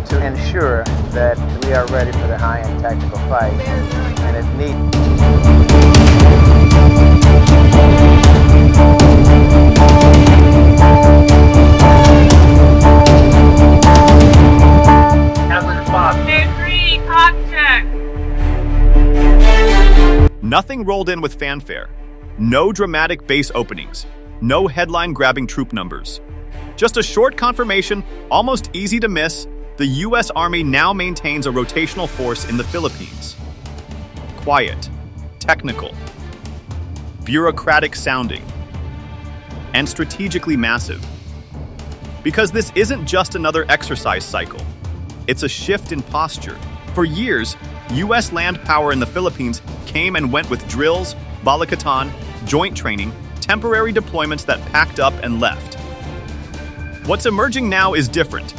plan to ensure that we are ready for the high-end tactical fight, and if need. Nothing rolled in with fanfare. No dramatic base openings. No headline-grabbing troop numbers. Just a short confirmation, almost easy to miss, the U.S. Army now maintains a rotational force in the Philippines. Quiet, technical, bureaucratic sounding, and strategically massive. Because this isn't just another exercise cycle. It's a shift in posture. For years, U.S. land power in the Philippines came and went with drills, balakatan, joint training, temporary deployments that packed up and left. What's emerging now is different.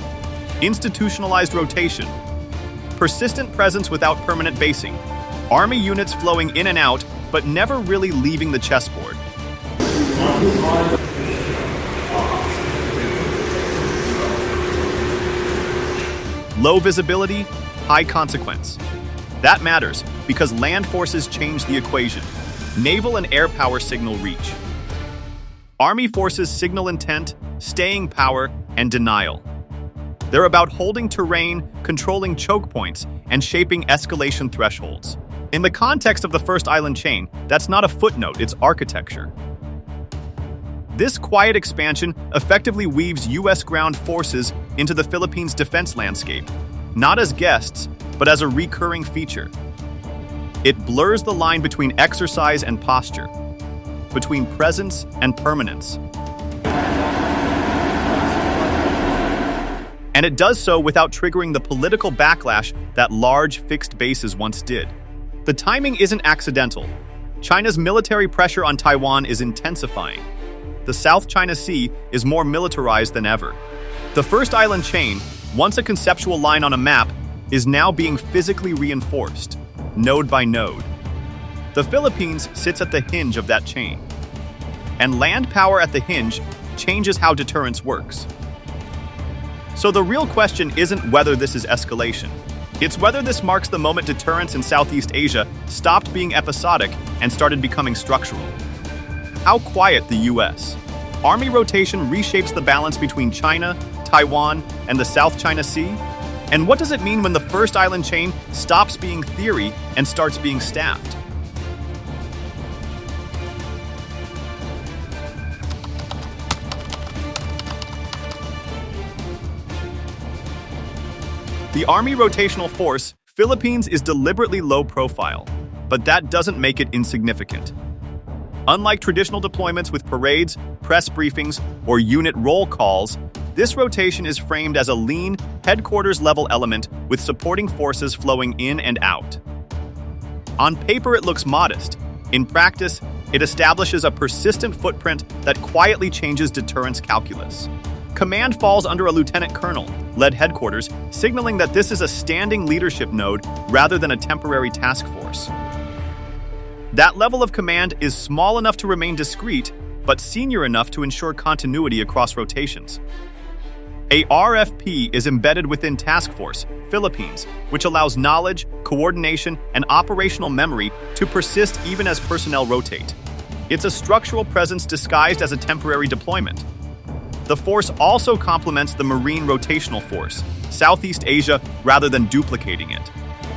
Institutionalized rotation, persistent presence without permanent basing, Army units flowing in and out, but never really leaving the chessboard. Low visibility, high consequence. That matters because land forces change the equation. Naval and air power signal reach. Army forces signal intent, staying power, and denial. They're about holding terrain, controlling choke points, and shaping escalation thresholds. In the context of the first island chain, that's not a footnote, it's architecture. This quiet expansion effectively weaves U.S. ground forces into the Philippines' defense landscape, not as guests, but as a recurring feature. It blurs the line between exercise and posture, between presence and permanence. And it does so without triggering the political backlash that large fixed bases once did. The timing isn't accidental. China's military pressure on Taiwan is intensifying. The South China Sea is more militarized than ever. The first island chain, once a conceptual line on a map, is now being physically reinforced, node by node. The Philippines sits at the hinge of that chain. And land power at the hinge changes how deterrence works. So the real question isn't whether this is escalation. It's whether this marks the moment deterrence in Southeast Asia stopped being episodic and started becoming structural. How quiet the U.S. Army rotation reshapes the balance between China, Taiwan, and the South China Sea? And what does it mean when the first island chain stops being theory and starts being staffed? The Army rotational force, Philippines, is deliberately low profile, but that doesn't make it insignificant. Unlike traditional deployments with parades, press briefings, or unit roll calls, this rotation is framed as a lean, headquarters-level element with supporting forces flowing in and out. On paper, it looks modest. In practice, it establishes a persistent footprint that quietly changes deterrence calculus. Command falls under a lieutenant colonel, led headquarters, signaling that this is a standing leadership node rather than a temporary task force. That level of command is small enough to remain discreet, but senior enough to ensure continuity across rotations. A RFP is embedded within Task Force, Philippines, which allows knowledge, coordination, and operational memory to persist even as personnel rotate. It's a structural presence disguised as a temporary deployment. The force also complements the Marine Rotational Force, Southeast Asia, rather than duplicating it.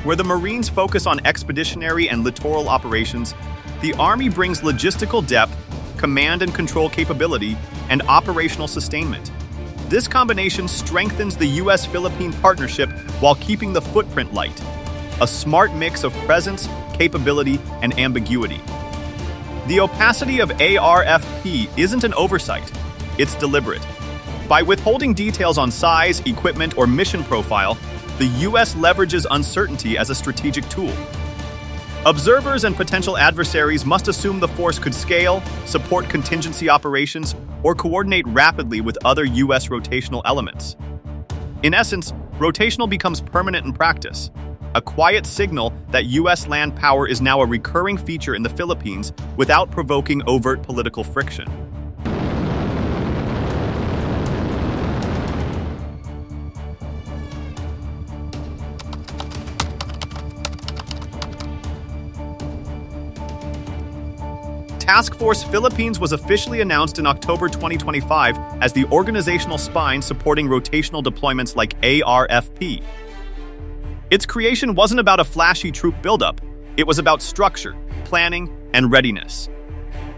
Where the Marines focus on expeditionary and littoral operations, the Army brings logistical depth, command and control capability, and operational sustainment. This combination strengthens the U.S.-Philippine partnership while keeping the footprint light. A smart mix of presence, capability, and ambiguity. The opacity of ARFP isn't an oversight. It's deliberate. By withholding details on size, equipment, or mission profile, the U.S. leverages uncertainty as a strategic tool. Observers and potential adversaries must assume the force could scale, support contingency operations, or coordinate rapidly with other U.S. rotational elements. In essence, rotational becomes permanent in practice, a quiet signal that U.S. land power is now a recurring feature in the Philippines without provoking overt political friction. Task Force Philippines was officially announced in October 2025 as the organizational spine supporting rotational deployments like ARFP. Its creation wasn't about a flashy troop buildup, it was about structure, planning, and readiness.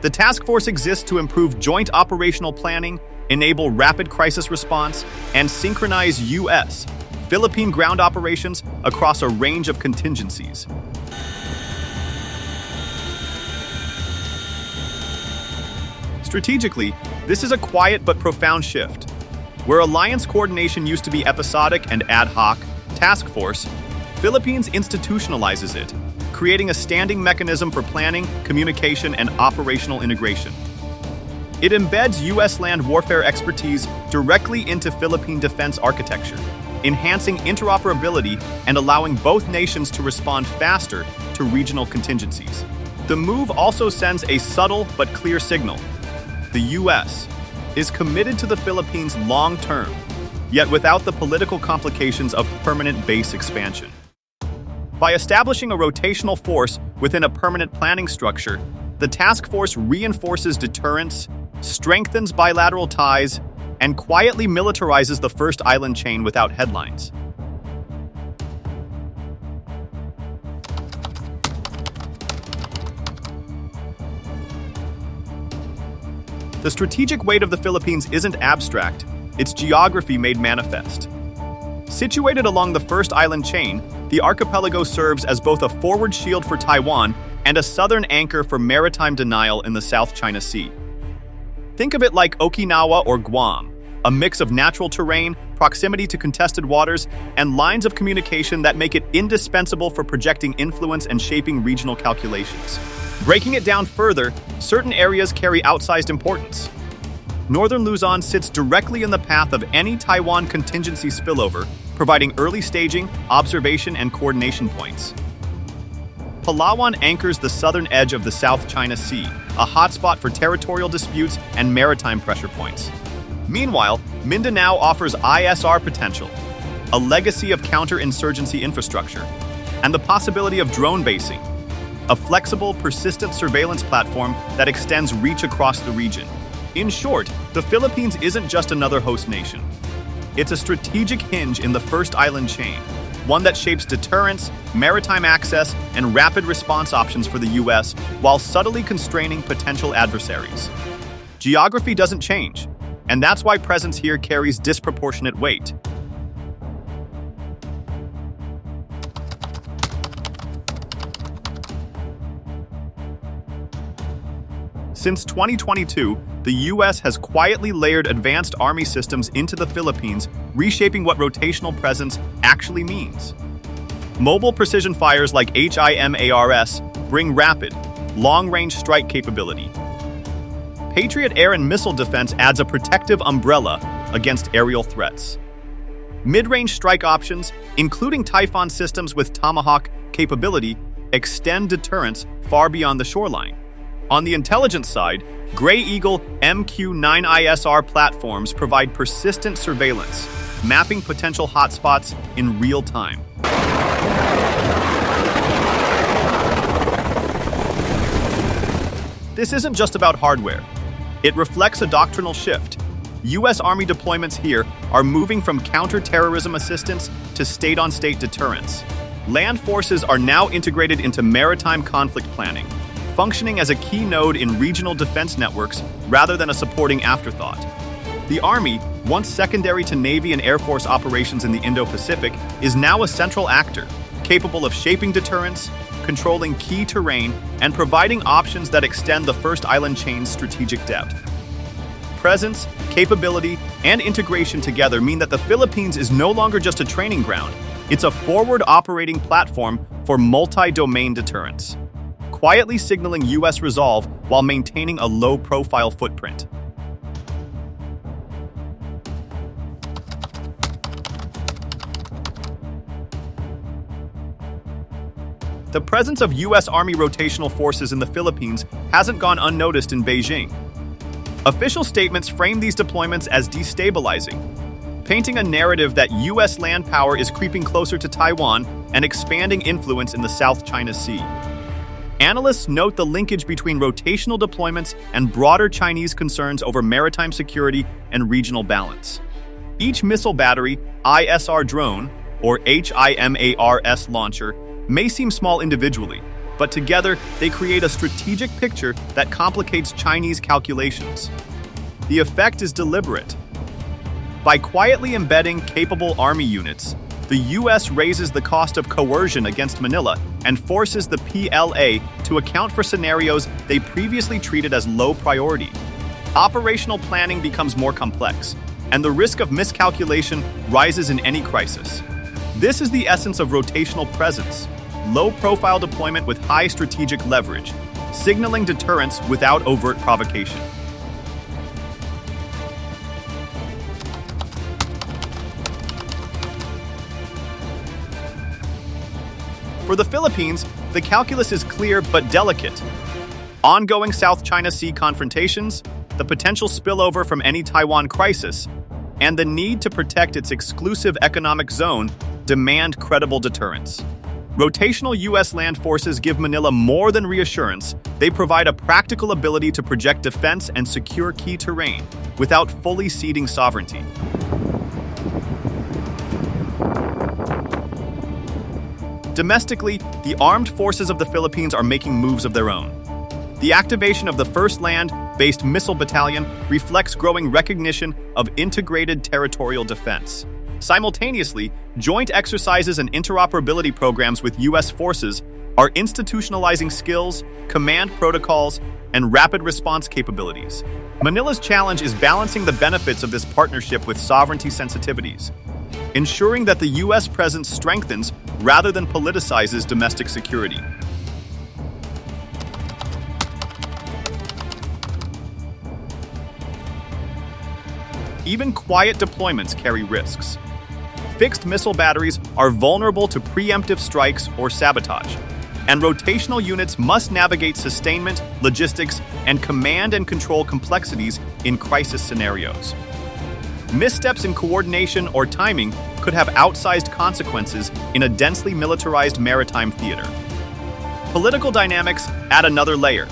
The task force exists to improve joint operational planning, enable rapid crisis response, and synchronize U.S. Philippine ground operations across a range of contingencies. Strategically, this is a quiet but profound shift. Where alliance coordination used to be episodic and ad hoc, task force, Philippines institutionalizes it, creating a standing mechanism for planning, communication, and operational integration. It embeds U.S. land warfare expertise directly into Philippine defense architecture, enhancing interoperability and allowing both nations to respond faster to regional contingencies. The move also sends a subtle but clear signal. The U.S. is committed to the Philippines long-term, yet without the political complications of permanent base expansion. By establishing a rotational force within a permanent planning structure, the task force reinforces deterrence, strengthens bilateral ties, and quietly militarizes the first island chain without headlines. The strategic weight of the Philippines isn't abstract, it's geography made manifest. Situated along the first island chain, the archipelago serves as both a forward shield for Taiwan and a southern anchor for maritime denial in the South China Sea. Think of it like Okinawa or Guam, a mix of natural terrain, proximity to contested waters, and lines of communication that make it indispensable for projecting influence and shaping regional calculations. Breaking it down further, certain areas carry outsized importance. Northern Luzon sits directly in the path of any Taiwan contingency spillover, providing early staging, observation, and coordination points. Palawan anchors the southern edge of the South China Sea, a hotspot for territorial disputes and maritime pressure points. Meanwhile, Mindanao offers ISR potential, a legacy of counterinsurgency infrastructure, and the possibility of drone basing, a flexible, persistent surveillance platform that extends reach across the region. In short, the Philippines isn't just another host nation. It's a strategic hinge in the first island chain, one that shapes deterrence, maritime access, and rapid response options for the U.S. while subtly constraining potential adversaries. Geography doesn't change, and that's why presence here carries disproportionate weight. Since 2022, the U.S. has quietly layered advanced Army systems into the Philippines, reshaping what rotational presence actually means. Mobile precision fires like HIMARS bring rapid, long-range strike capability. Patriot air and missile defense adds a protective umbrella against aerial threats. Mid-range strike options, including Typhoon systems with Tomahawk capability, extend deterrence far beyond the shoreline. On the intelligence side, Gray Eagle MQ-9 platforms provide persistent surveillance, mapping potential hotspots in real time. This isn't just about hardware. It reflects a doctrinal shift. U.S. Army deployments here are moving from counter-terrorism assistance to state-on-state deterrence. Land forces are now integrated into maritime conflict planning, functioning as a key node in regional defense networks rather than a supporting afterthought. The Army, once secondary to Navy and Air Force operations in the Indo-Pacific, is now a central actor, capable of shaping deterrence, controlling key terrain, and providing options that extend the first island chain's strategic depth. Presence, capability, and integration together mean that the Philippines is no longer just a training ground, it's a forward operating platform for multi-domain deterrence, quietly signaling U.S. resolve while maintaining a low-profile footprint. The presence of U.S. Army rotational forces in the Philippines hasn't gone unnoticed in Beijing. Official statements frame these deployments as destabilizing, painting a narrative that U.S. land power is creeping closer to Taiwan and expanding influence in the South China Sea. Analysts note the linkage between rotational deployments and broader Chinese concerns over maritime security and regional balance. Each missile battery, ISR drone, or HIMARS launcher may seem small individually, but together they create a strategic picture that complicates Chinese calculations. The effect is deliberate. By quietly embedding capable army units, the U.S. raises the cost of coercion against Manila and forces the PLA to account for scenarios they previously treated as low priority. Operational planning becomes more complex, and the risk of miscalculation rises in any crisis. This is the essence of rotational presence: low-profile deployment with high strategic leverage, signaling deterrence without overt provocation. For the Philippines, the calculus is clear but delicate. Ongoing South China Sea confrontations, the potential spillover from any Taiwan crisis, and the need to protect its exclusive economic zone demand credible deterrence. Rotational U.S. land forces give Manila more than reassurance. They provide a practical ability to project defense and secure key terrain without fully ceding sovereignty. Domestically, the armed forces of the Philippines are making moves of their own. The activation of the 1st Land-based Missile Battalion reflects growing recognition of integrated territorial defense. Simultaneously, joint exercises and interoperability programs with U.S. forces are institutionalizing skills, command protocols, and rapid response capabilities. Manila's challenge is balancing the benefits of this partnership with sovereignty sensitivities, ensuring that the U.S. presence strengthens rather than politicizes domestic security. Even quiet deployments carry risks. Fixed missile batteries are vulnerable to preemptive strikes or sabotage, and rotational units must navigate sustainment, logistics, and command and control complexities in crisis scenarios. Missteps in coordination or timing could have outsized consequences in a densely militarized maritime theater. Political dynamics add another layer.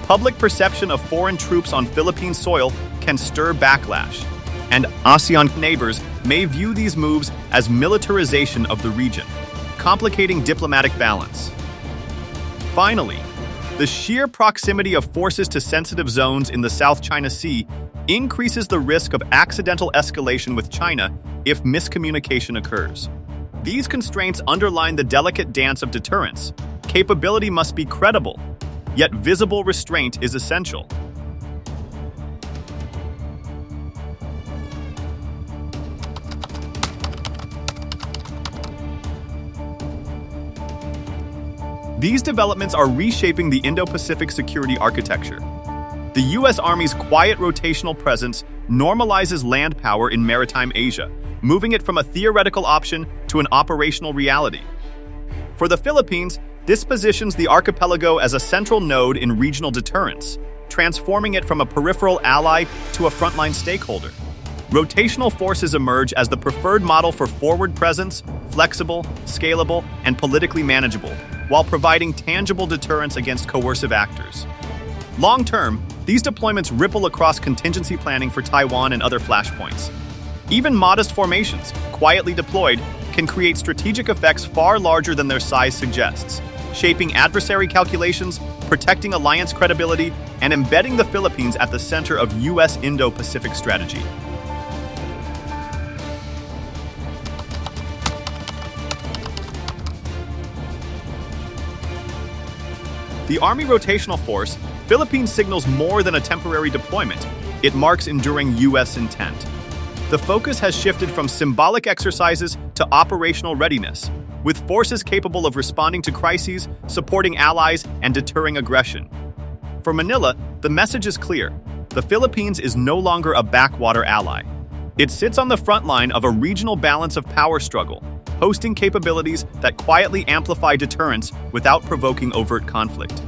Public perception of foreign troops on Philippine soil can stir backlash, and ASEAN neighbors may view these moves as militarization of the region, complicating diplomatic balance. Finally, the sheer proximity of forces to sensitive zones in the South China Sea increases the risk of accidental escalation with China if miscommunication occurs. These constraints underline the delicate dance of deterrence. Capability must be credible, yet visible restraint is essential. These developments are reshaping the Indo-Pacific security architecture. The U.S. Army's quiet rotational presence normalizes land power in maritime Asia, moving it from a theoretical option to an operational reality. For the Philippines, this positions the archipelago as a central node in regional deterrence, transforming it from a peripheral ally to a frontline stakeholder. Rotational forces emerge as the preferred model for forward presence, flexible, scalable, and politically manageable, while providing tangible deterrence against coercive actors. Long-term, these deployments ripple across contingency planning for Taiwan and other flashpoints. Even modest formations, quietly deployed, can create strategic effects far larger than their size suggests, shaping adversary calculations, protecting alliance credibility, and embedding the Philippines at the center of U.S. Indo-Pacific strategy. The Army Rotational Force, Philippines signals more than a temporary deployment. It marks enduring U.S. intent. The focus has shifted from symbolic exercises to operational readiness, with forces capable of responding to crises, supporting allies, and deterring aggression. For Manila, the message is clear. The Philippines is no longer a backwater ally. It sits on the front line of a regional balance of power struggle, hosting capabilities that quietly amplify deterrence without provoking overt conflict.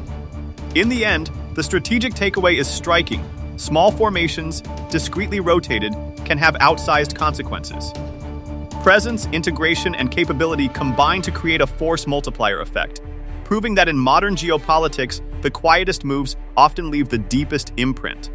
In the end, the strategic takeaway is striking. Small formations, discreetly rotated, can have outsized consequences. Presence, integration, and capability combine to create a force multiplier effect, proving that in modern geopolitics, the quietest moves often leave the deepest imprint.